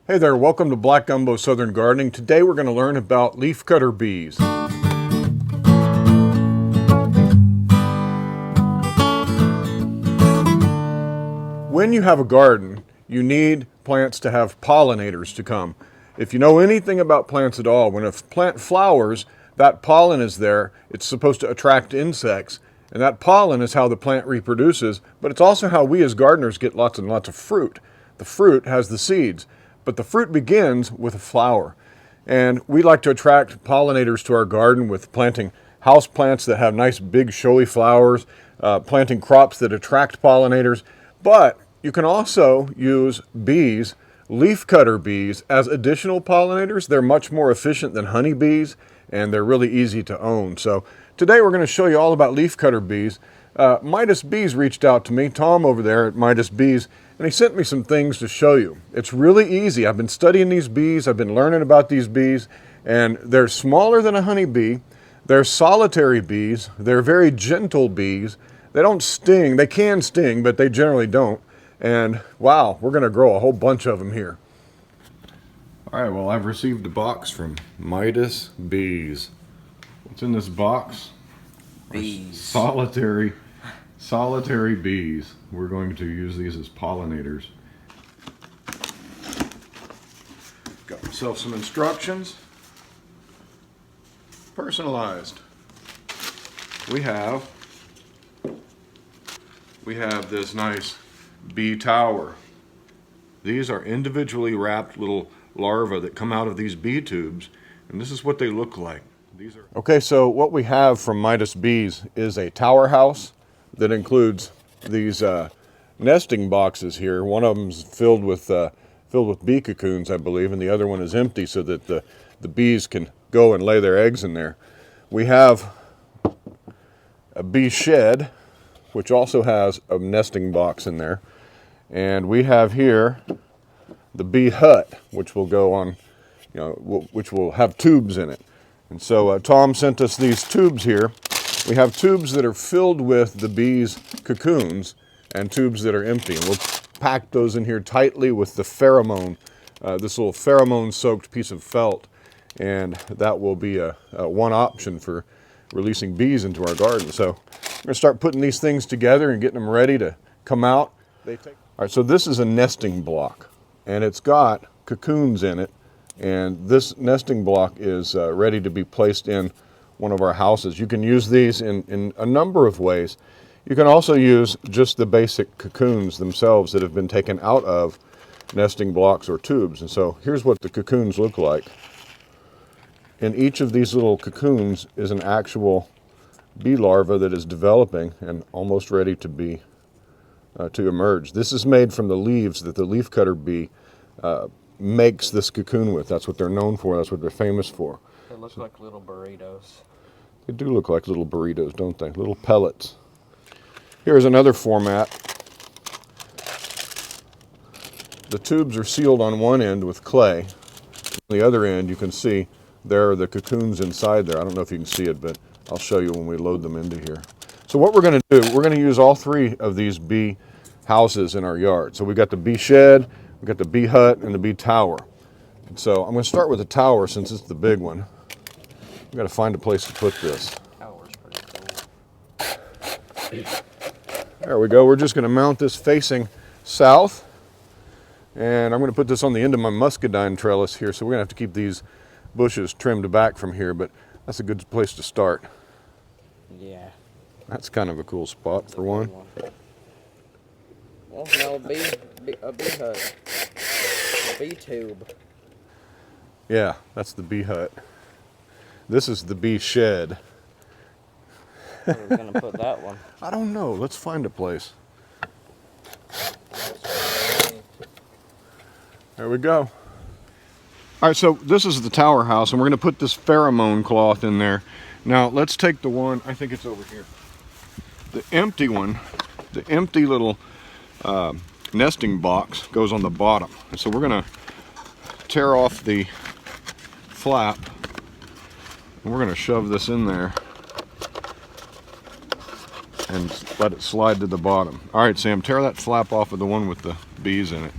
Hey there, welcome to Black Gumbo Southern Gardening. Today we're going to learn about leafcutter bees. When you have a garden, you need plants to have pollinators to come. If you know anything about plants at all, when a plant flowers, that pollen is there. It's supposed to attract insects, and that pollen is how the plant reproduces, but it's also how we as gardeners get lots and lots of fruit. The fruit has the seeds, but the fruit begins with a flower. And we like to attract pollinators to our garden with planting house plants that have nice big showy flowers, planting crops that attract pollinators, but you can also use bees, leafcutter bees, as additional pollinators. They're much more efficient than honeybees, and they're really easy to own. So today we're going to show you all about leafcutter bees. Midas Bees reached out to me, Tom over there at Midas Bees, and he sent me some things to show you. It's really easy. I've been studying these bees, I've been learning about these bees, and they're smaller than a honeybee. They're solitary bees. They're very gentle bees. They don't sting. They can sting, but they generally don't. And wow, we're going to grow a whole bunch of them here. All right, well, I've received a box from Midas Bees. What's in this box? Bees. Solitary bees. We're going to use these as pollinators. Got myself some instructions. Personalized. We have this nice bee tower. These are individually wrapped little larvae that come out of these bee tubes, and this is what they look like. Okay, so what we have from Midas Bees is a tower house that includes these nesting boxes here. One of them's filled with bee cocoons, I believe, and the other one is empty so that the bees can go and lay their eggs in there. We have a bee shed, which also has a nesting box in there. And we have here the bee hut, which will go on, which will have tubes in it. And so Tom sent us these tubes here. We have tubes that are filled with the bees' cocoons and tubes that are empty. And we'll pack those in here tightly with the pheromone, this little pheromone-soaked piece of felt. And that will be one option for releasing bees into our garden. So we're going to start putting these things together and getting them ready to come out. All right, so this is a nesting block, and it's got cocoons in it, and this nesting block is ready to be placed in one of our houses. You can use these in a number of ways. You can also use just the basic cocoons themselves that have been taken out of nesting blocks or tubes. And so here's what the cocoons look like. In each of these little cocoons is an actual bee larva that is developing and almost ready to be to emerge. This is made from the leaves that the leafcutter bee makes this cocoon with. That's what they're known for. That's what they're famous for. They look like little burritos. They do look like little burritos, don't they? Little pellets. Here's another format. The tubes are sealed on one end with clay. On the other end, you can see there are the cocoons inside there. I don't know if you can see it, but I'll show you when we load them into here. So what we're going to do, we're going to use all three of these bee houses in our yard. So we've got the bee shed, we've got the bee hut, and the bee tower. And so I'm going to start with the tower since it's the big one. We've got to find a place to put this. Tower's pretty cool. There we go. We're just going to mount this facing south. And I'm going to put this on the end of my muscadine trellis here. So we're going to have to keep these bushes trimmed back from here, but that's a good place to start. Yeah. That's kind of a cool spot for one. Well, no, a bee hut. A bee tube. Yeah, that's the bee hut. This is the bee shed. Where are we going to put that one? I don't know. Let's find a place. There we go. All right, so this is the tower house, and we're going to put this pheromone cloth in there. Now, let's take the one, I think it's over here. The empty one, the empty little nesting box goes on the bottom. And so we're going to tear off the flap, and we're going to shove this in there and let it slide to the bottom. All right, Sam, tear that flap off of the one with the bees in it.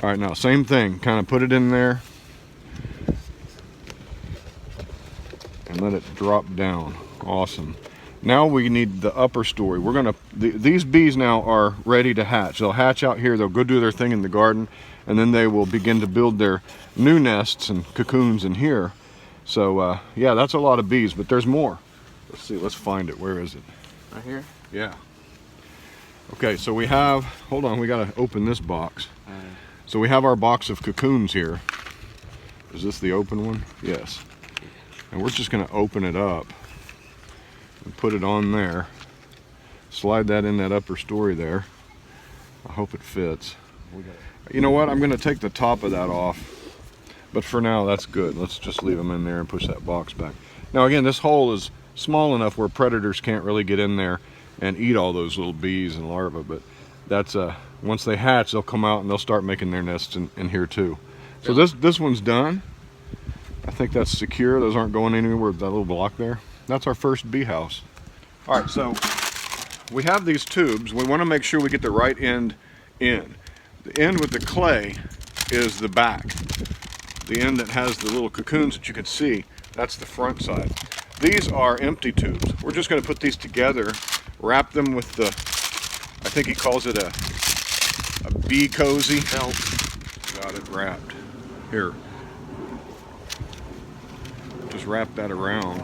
All right, now same thing, kind of put it in there and let it drop down. Awesome. Now we need the upper story. We're gonna, these bees now are ready to hatch. They'll hatch out here, they'll go do their thing in the garden, and then they will begin to build their new nests and cocoons in here. So yeah, that's a lot of bees, but there's more. Let's see, let's find it. Where is it? Right here? Yeah. Okay, so we have, hold on, we gotta open this box. So we have our box of cocoons here. Is this the open one? Yes. And we're just gonna open it up and put it on there. Slide that in that upper story there. I hope it fits. You know what, I'm gonna take the top of that off, but for now that's good. Let's just leave them in there and push that box back. Now again, this hole is small enough where predators can't really get in there and eat all those little bees and larvae, but that's once they hatch, they'll come out and they'll start making their nests in here too. So this one's done. I think that's secure. Those aren't going anywhere with that little block there. That's our first bee house. All right, so we have these tubes. We want to make sure we get the right end in. The end with the clay is the back. The end that has the little cocoons that you can see, that's the front side. These are empty tubes. We're just going to put these together, wrap them with the, I think he calls it a bee cozy. Felt. Got it wrapped. Here. Just wrap that around.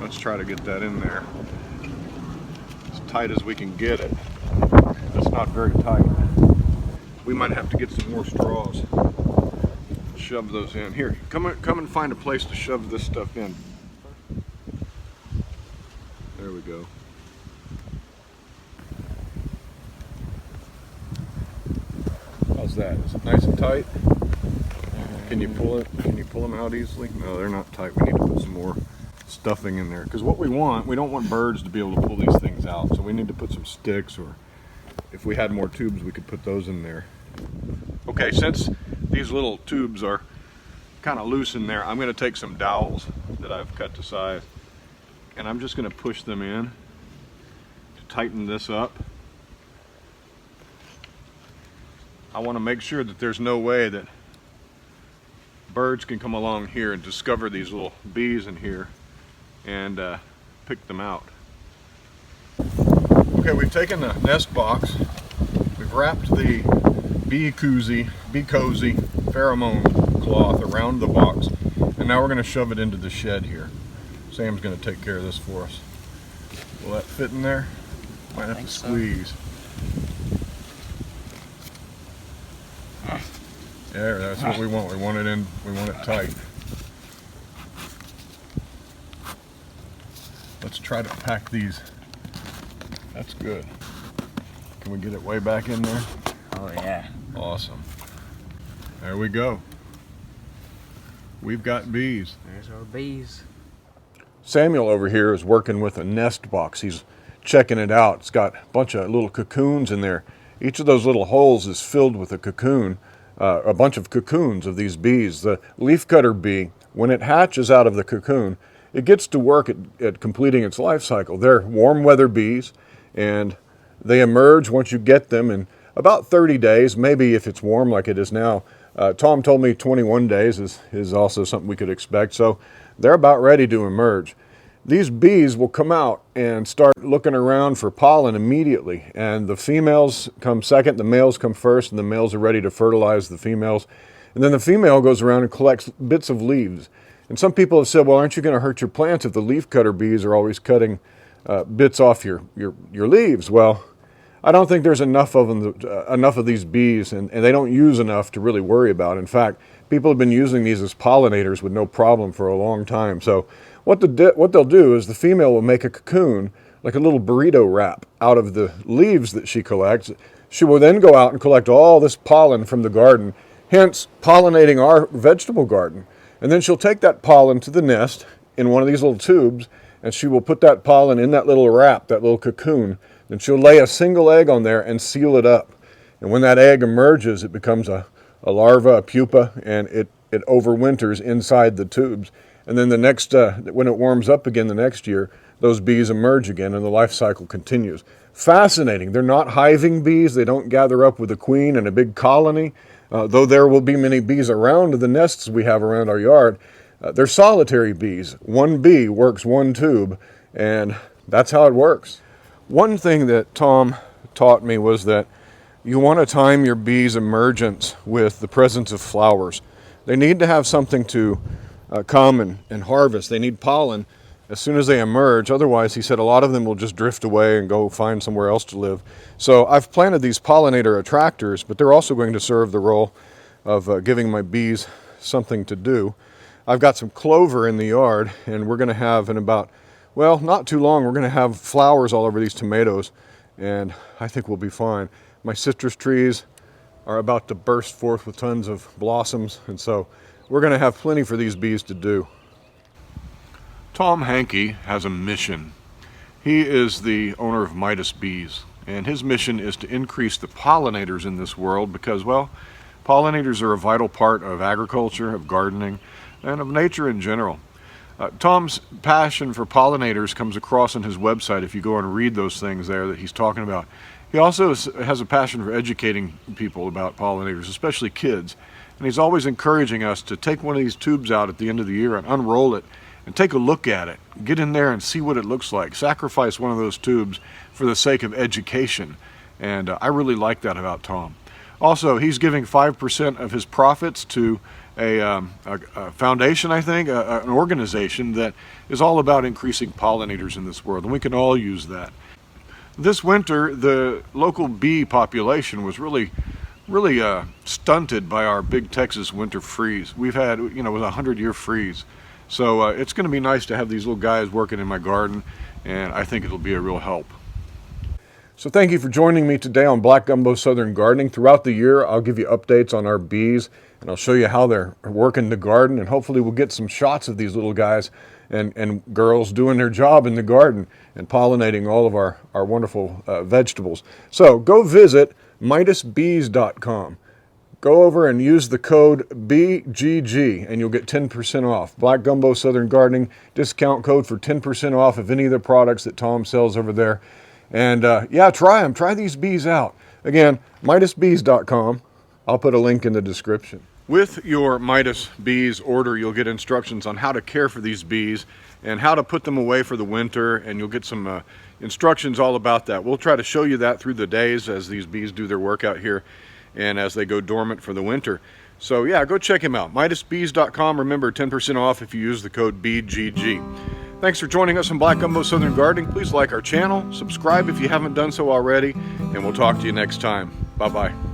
Let's try to get that in there. As tight as we can get it. It's not very tight. We might have to get some more straws. Shove those in. Here, come and find a place to shove this stuff in. There we go. How's that? Is it nice and tight? Can you pull it? Can you pull them out easily? No, they're not tight. We need to put some more stuffing in there, because what we don't want birds to be able to pull these things out, so we need to put some sticks, or if we had more tubes we could put those in there. Okay, since these little tubes are kind of loose in there, I'm going to take some dowels that I've cut to size, and I'm just going to push them in to tighten this up. I want to make sure that there's no way that birds can come along here and discover these little bees in here and pick them out. Okay, we've taken the nest box, we've wrapped the bee cozy pheromone cloth around the box, and now we're going to shove it into the shed here. Sam's going to take care of this for us. Will that fit in there? Might have to squeeze. There, that's what we want. We want it in, we want it tight. Let's try to pack these. That's good. Can we get it way back in there? Oh yeah. Awesome. There we go. We've got bees. There's our bees. Samuel over here is working with a nest box. He's checking it out. It's got a bunch of little cocoons in there. Each of those little holes is filled with a cocoon, a bunch of cocoons of these bees. The leafcutter bee, when it hatches out of the cocoon, it gets to work at completing its life cycle. They're warm weather bees, and they emerge once you get them in about 30 days, maybe if it's warm like it is now. Tom told me 21 days is also something we could expect, so they're about ready to emerge. These bees will come out and start looking around for pollen immediately, and the females come second, the males come first, and the males are ready to fertilize the females. And then the female goes around and collects bits of leaves. And some people have said, well, aren't you going to hurt your plants if the leafcutter bees are always cutting bits off your leaves? Well, I don't think there's enough of them, enough of these bees, and they don't use enough to really worry about. In fact, people have been using these as pollinators with no problem for a long time. So what they'll do is the female will make a cocoon, like a little burrito wrap, out of the leaves that she collects. She will then go out and collect all this pollen from the garden, hence pollinating our vegetable garden. And then she'll take that pollen to the nest in one of these little tubes, and she will put that pollen in that little wrap, that little cocoon. Then she'll lay a single egg on there and seal it up. And when that egg emerges, it becomes a larva, a pupa, and it overwinters inside the tubes. And then the next, when it warms up again the next year, those bees emerge again and the life cycle continues. Fascinating. They're not hiving bees. They don't gather up with a queen in a big colony. Though there will be many bees around the nests we have around our yard, they're solitary bees. One bee works one tube, and that's how it works. One thing that Tom taught me was that you want to time your bees' emergence with the presence of flowers. They need to have something to come and harvest. They need pollen as soon as they emerge. Otherwise, he said, a lot of them will just drift away and go find somewhere else to live. So I've planted these pollinator attractors, but they're also going to serve the role of giving my bees something to do. I've got some clover in the yard, and we're going to have in about, well, not too long, we're going to have flowers all over these tomatoes, and I think we'll be fine. My citrus trees are about to burst forth with tons of blossoms, and so we're going to have plenty for these bees to do. Tom Hankey has a mission. He is the owner of Midas Bees, and his mission is to increase the pollinators in this world because, well, pollinators are a vital part of agriculture, of gardening, and of nature in general. Tom's passion for pollinators comes across on his website if you go and read those things there that he's talking about. He also has a passion for educating people about pollinators, especially kids. And he's always encouraging us to take one of these tubes out at the end of the year and unroll it and take a look at it. Get in there and see what it looks like. Sacrifice one of those tubes for the sake of education. And I really like that about Tom. Also, he's giving 5% of his profits to a foundation, I think, an organization that is all about increasing pollinators in this world, and we can all use that. This winter, the local bee population was really stunted by our big Texas winter freeze. We've had, it was a 100-year freeze. So it's going to be nice to have these little guys working in my garden, and I think it'll be a real help. So thank you for joining me today on Black Gumbo Southern Gardening. Throughout the year, I'll give you updates on our bees, and I'll show you how they're working the garden, and hopefully we'll get some shots of these little guys and girls doing their job in the garden and pollinating all of our wonderful vegetables. So go visit MidasBees.com. Go over and use the code BGG and you'll get 10% off. Black Gumbo Southern Gardening discount code for 10% off of any of the products that Tom sells over there. And yeah, try them. Try these bees out. Again, MidasBees.com. I'll put a link in the description. With your Midas Bees order, you'll get instructions on how to care for these bees and how to put them away for the winter, and you'll get some instructions all about that. We'll try to show you that through the days as these bees do their work out here and as they go dormant for the winter. So yeah, go check him out. MidasBees.com. Remember, 10% off if you use the code BGG. Thanks for joining us on Black Gumbo Southern Gardening. Please like our channel, subscribe if you haven't done so already, and we'll talk to you next time. Bye-bye.